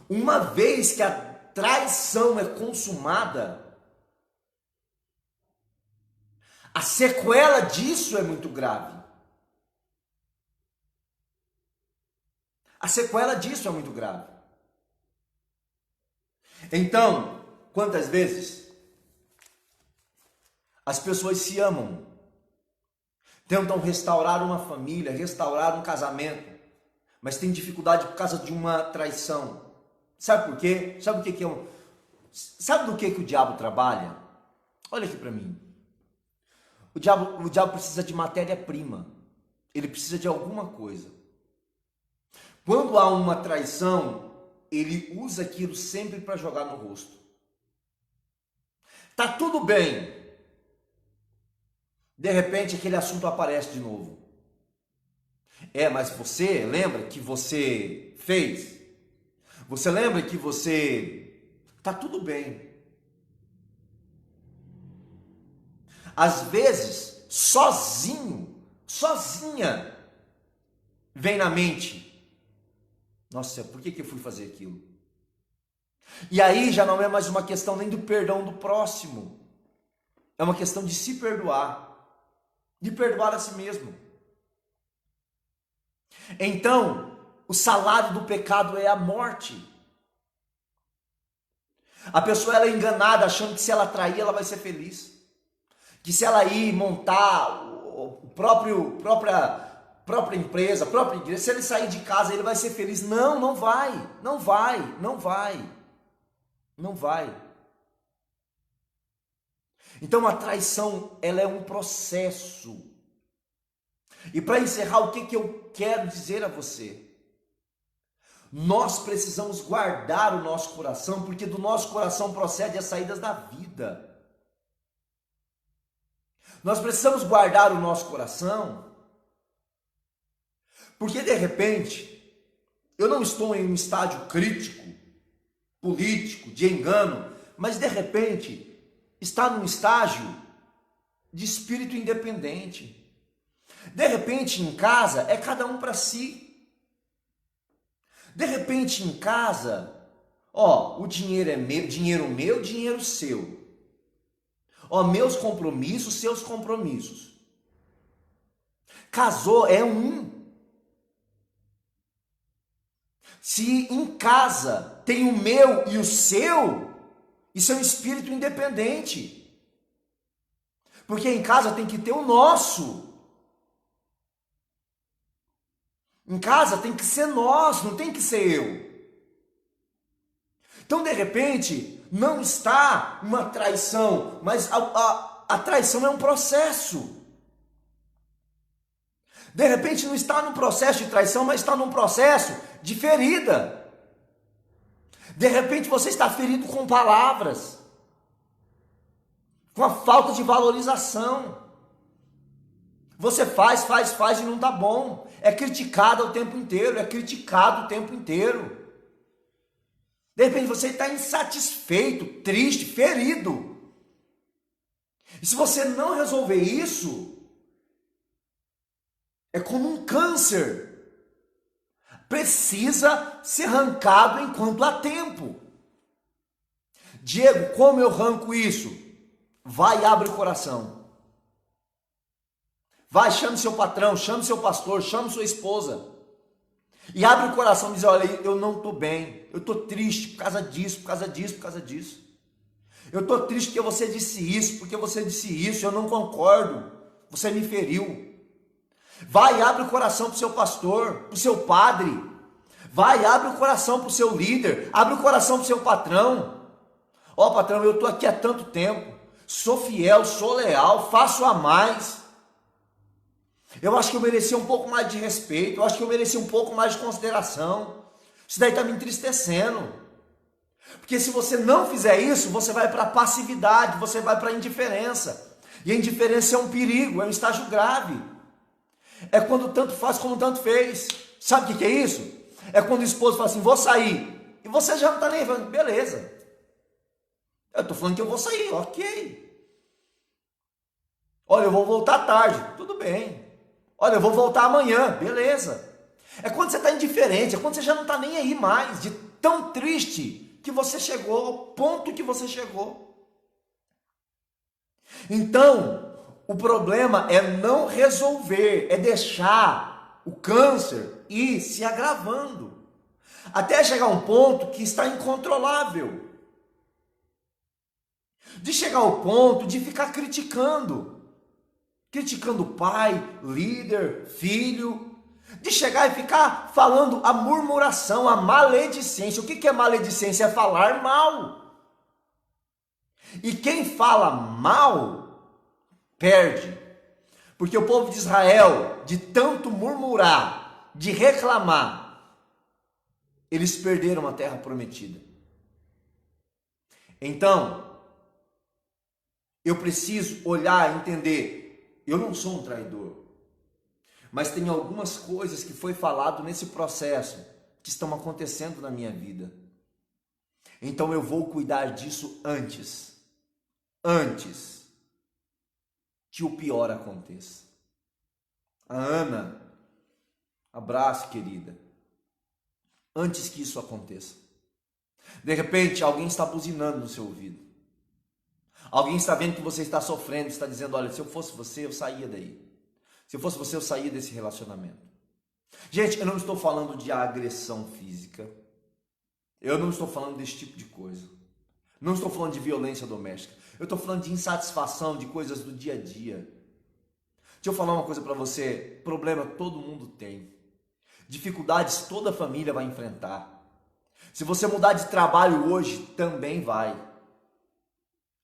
Uma vez que a traição é consumada, a sequela disso é muito grave. A sequela disso é muito grave. Então, quantas vezes as pessoas se amam, tentam restaurar uma família, restaurar um casamento, mas tem dificuldade por causa de uma traição. Sabe por quê? Sabe o que é Sabe do que o diabo trabalha? Olha aqui para mim. O diabo precisa de matéria-prima. Ele precisa de alguma coisa. Quando há uma traição, ele usa aquilo sempre para jogar no rosto. Tá tudo bem. De repente aquele assunto aparece de novo. Mas você lembra que você fez? Você lembra que você... Tá tudo bem. Às vezes, sozinha, vem na mente: nossa, por que eu fui fazer aquilo? E aí já não é mais uma questão nem do perdão do próximo. É uma questão de se perdoar. De perdoar a si mesmo. Então, o salário do pecado é a morte. A pessoa ela é enganada achando que se ela trair ela vai ser feliz. Que se ela ir montar o própria empresa, a própria igreja, se ele sair de casa ele vai ser feliz. Não, não vai. Não vai, não vai. Não vai. Então a traição, ela é um processo. E para encerrar, o que eu quero dizer a você? Nós precisamos guardar o nosso coração, porque do nosso coração procede as saídas da vida. Nós precisamos guardar o nosso coração, porque de repente, eu não estou em um estágio crítico, político, de engano, mas de repente, está num estágio de espírito independente. De repente em casa é cada um para si. De repente em casa, o dinheiro é meu, dinheiro seu. Meus compromissos, seus compromissos. Casou, é um. Se em casa tem o meu e o seu, isso é um espírito independente. Porque em casa tem que ter o nosso. Em casa tem que ser nós, não tem que ser eu. Então, de repente, não está uma traição, mas a traição é um processo. De repente, não está num processo de traição, mas está num processo de ferida. De repente, você está ferido com palavras, com a falta de valorização. Você faz e não está bom. É criticado o tempo inteiro, De repente você está insatisfeito, triste, ferido. E se você não resolver isso, é como um câncer. Precisa ser arrancado enquanto há tempo. Diego, como eu arranco isso? Vai e abre o coração. Vai, chame seu patrão, chame seu pastor, chame sua esposa. E abre o coração e diz: olha, eu não estou bem, eu estou triste por causa disso. Eu estou triste porque você disse isso, eu não concordo, você me feriu. Vai e abre o coração para o seu pastor, para o seu padre. Vai e abre o coração para o seu líder, abre o coração para o seu patrão. Patrão, eu estou aqui há tanto tempo, sou fiel, sou leal, faço a mais. Eu acho que eu merecia um pouco mais de respeito, eu acho que eu merecia um pouco mais de consideração. Isso daí está me entristecendo. Porque se você não fizer isso, você vai para a passividade, você vai para a indiferença. E a indiferença é um perigo, é um estágio grave. É quando tanto faz como tanto fez. Sabe o que é isso? É quando o esposo fala assim: vou sair. E você já não está nem falando: beleza. Eu estou falando que eu vou sair, ok. Olha, eu vou voltar tarde, tudo bem. Olha, eu vou voltar amanhã, beleza. É quando você está indiferente, é quando você já não está nem aí mais, de tão triste que você chegou, ao ponto que você chegou. Então, o problema é não resolver, é deixar o câncer ir se agravando, até chegar a um ponto que está incontrolável. De chegar ao ponto de ficar criticando pai, líder, filho, de chegar e ficar falando a murmuração, a maledicência. O que é maledicência? É falar mal. E quem fala mal, perde. Porque o povo de Israel, de tanto murmurar, de reclamar, eles perderam a terra prometida. Então, eu preciso olhar e entender, eu não sou um traidor, mas tem algumas coisas que foi falado nesse processo que estão acontecendo na minha vida. Então eu vou cuidar disso antes que o pior aconteça. A Ana, abraço, querida. Antes que isso aconteça. De repente, alguém está buzinando no seu ouvido. Alguém está vendo que você está sofrendo, está dizendo, olha, se eu fosse você, eu saía daí. Se eu fosse você, eu saía desse relacionamento. Gente, eu não estou falando de agressão física. Eu não estou falando desse tipo de coisa. Não estou falando de violência doméstica. Eu estou falando de insatisfação, de coisas do dia a dia. Deixa eu falar uma coisa para você. Problema todo mundo tem. Dificuldades toda família vai enfrentar. Se você mudar de trabalho hoje, também vai.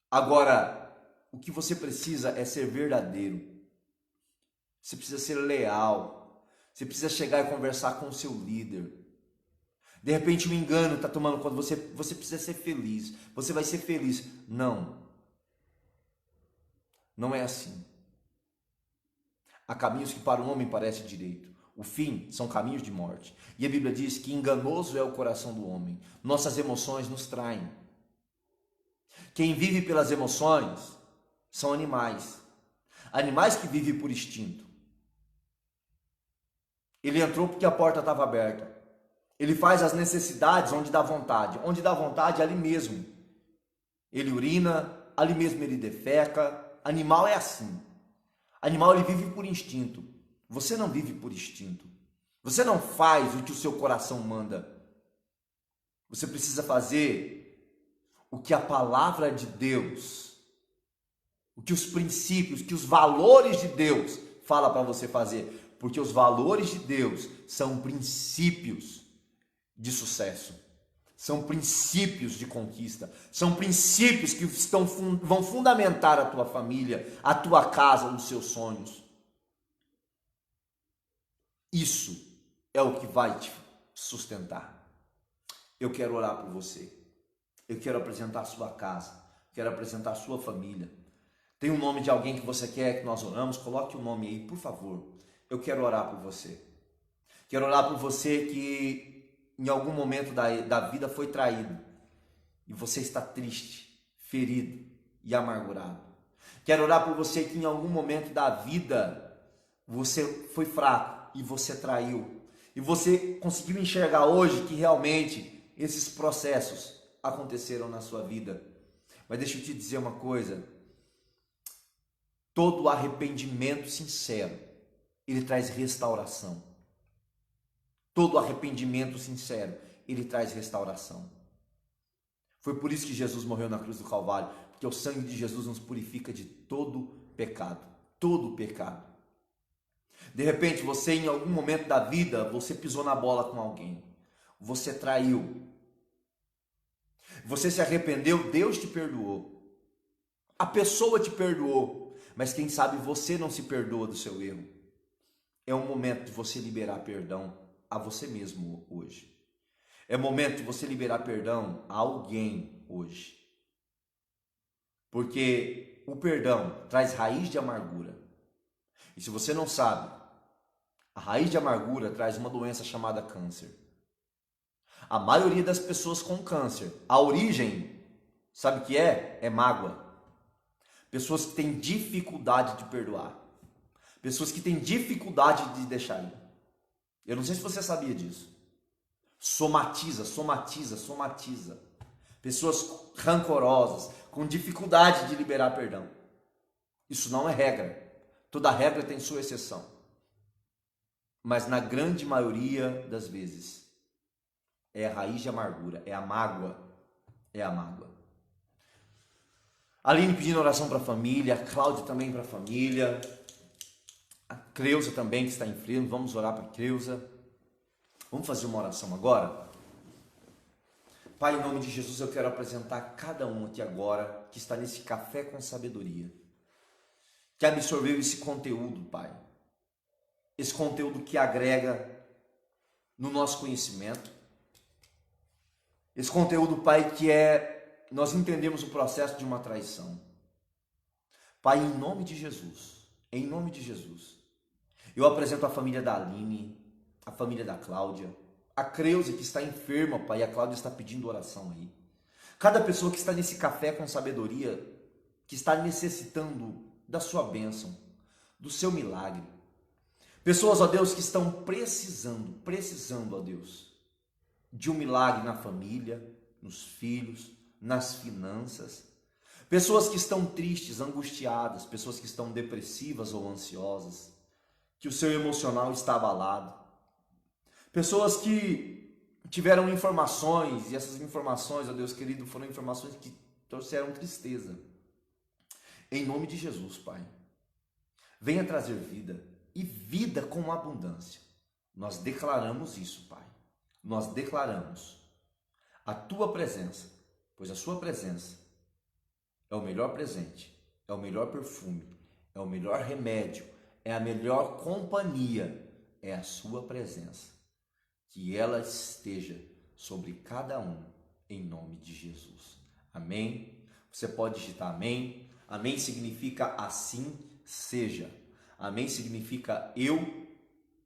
Agora, o que você precisa é ser verdadeiro. Você precisa ser leal. Você precisa chegar e conversar com o seu líder. De repente o engano está tomando conta. Você precisa ser feliz. Você vai ser feliz. Não. Não é assim. Há caminhos que para o homem parecem direito. O fim são caminhos de morte. E a Bíblia diz que enganoso é o coração do homem. Nossas emoções nos traem. Quem vive pelas emoções são animais. Animais que vivem por instinto. Ele entrou porque a porta estava aberta. Ele faz as necessidades onde dá vontade. Onde dá vontade, ali mesmo. Ele urina, ali mesmo ele defeca. Animal é assim. Animal ele vive por instinto. Você não vive por instinto. Você não faz o que o seu coração manda. Você precisa fazer o que a palavra de Deus, o que os princípios, o que os valores de Deus fala para você fazer. Porque os valores de Deus são princípios de sucesso. São princípios de conquista. São princípios que vão fundamentar a tua família, a tua casa, os seus sonhos. Isso é o que vai te sustentar. Eu quero orar por você. Eu quero apresentar a sua casa. Quero apresentar a sua família. Tem um nome de alguém que você quer que nós oramos? Coloque o nome aí, por favor. Eu quero orar por você. Quero orar por você que em algum momento da vida foi traído. E você está triste, ferido e amargurado. Quero orar por você que em algum momento da vida você foi fraco e você traiu. E você conseguiu enxergar hoje que realmente esses processos aconteceram na sua vida. Mas deixa eu te dizer uma coisa. Todo arrependimento sincero, ele traz restauração. Todo arrependimento sincero, ele traz restauração. Foi por isso que Jesus morreu na cruz do Calvário, porque o sangue de Jesus nos purifica de todo pecado. Todo pecado. De repente, você em algum momento da vida, você pisou na bola com alguém. Você traiu. Você se arrependeu, Deus te perdoou. A pessoa te perdoou. Mas quem sabe você não se perdoa do seu erro. É um momento de você liberar perdão a você mesmo hoje. É momento de você liberar perdão a alguém hoje. Porque o perdão traz raiz de amargura. E se você não sabe, a raiz de amargura traz uma doença chamada câncer. A maioria das pessoas com câncer, a origem, sabe o que é? É mágoa. Pessoas que têm dificuldade de perdoar. Pessoas que têm dificuldade de deixar ir. Eu não sei se você sabia disso. Somatiza. Pessoas rancorosas, com dificuldade de liberar perdão. Isso não é regra. Toda regra tem sua exceção. Mas na grande maioria das vezes, é a raiz de amargura, é a mágoa. É a mágoa. Aline pedindo oração para a família, a Cláudia também para a família, a Creuza também que está enferma, vamos orar para a Creuza. Vamos fazer uma oração agora? Pai, em nome de Jesus, eu quero apresentar cada um aqui agora que está nesse café com sabedoria, que absorveu esse conteúdo, Pai. Esse conteúdo que agrega no nosso conhecimento. Esse conteúdo, Pai, que nós entendemos o processo de uma traição. Pai, em nome de Jesus, eu apresento a família da Aline, a família da Cláudia, a Creuza que está enferma, Pai, e a Cláudia está pedindo oração aí. Cada pessoa que está nesse café com sabedoria, que está necessitando da sua bênção, do seu milagre. Pessoas, ó Deus, que estão precisando, ó Deus, de um milagre na família, nos filhos, nas finanças. Pessoas que estão tristes, angustiadas, pessoas que estão depressivas ou ansiosas, que o seu emocional está abalado. Pessoas que tiveram informações, e essas informações, ó Deus querido, foram informações que trouxeram tristeza. Em nome de Jesus, Pai, venha trazer vida, e vida com abundância. Nós declaramos isso, Pai. Nós declaramos a Tua presença, pois a Sua presença é o melhor presente, é o melhor perfume, é o melhor remédio, é a melhor companhia, é a Sua presença. Que ela esteja sobre cada um, em nome de Jesus. Amém? Você pode digitar amém. Amém significa assim seja. Amém significa eu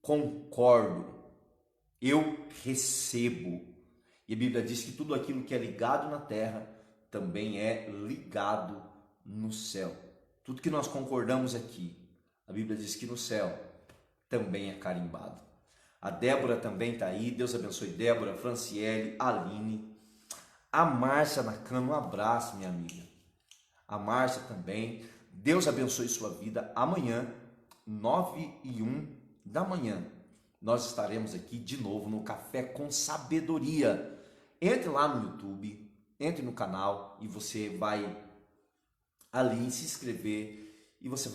concordo, eu recebo. E a Bíblia diz que tudo aquilo que é ligado na terra também é ligado no céu. Tudo que nós concordamos aqui, a Bíblia diz que no céu também é carimbado. A Débora também está aí, Deus abençoe Débora, Franciele, Aline, a Márcia na cama, um abraço, minha amiga. A Márcia também, Deus abençoe sua vida. Amanhã, 9h01 da manhã, nós estaremos aqui de novo no Café com Sabedoria. Entre lá no YouTube, entre no canal e você vai ali se inscrever e você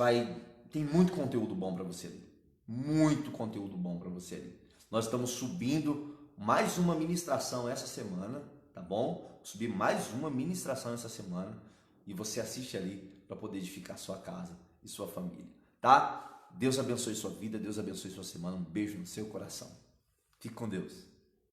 tem muito conteúdo bom para você ali. Muito conteúdo bom para você ali. Nós estamos subindo mais uma ministração essa semana, tá bom? Subir mais uma ministração essa semana e você assiste ali para poder edificar sua casa e sua família, tá? Deus abençoe sua vida, Deus abençoe sua semana. Um beijo no seu coração. Fique com Deus.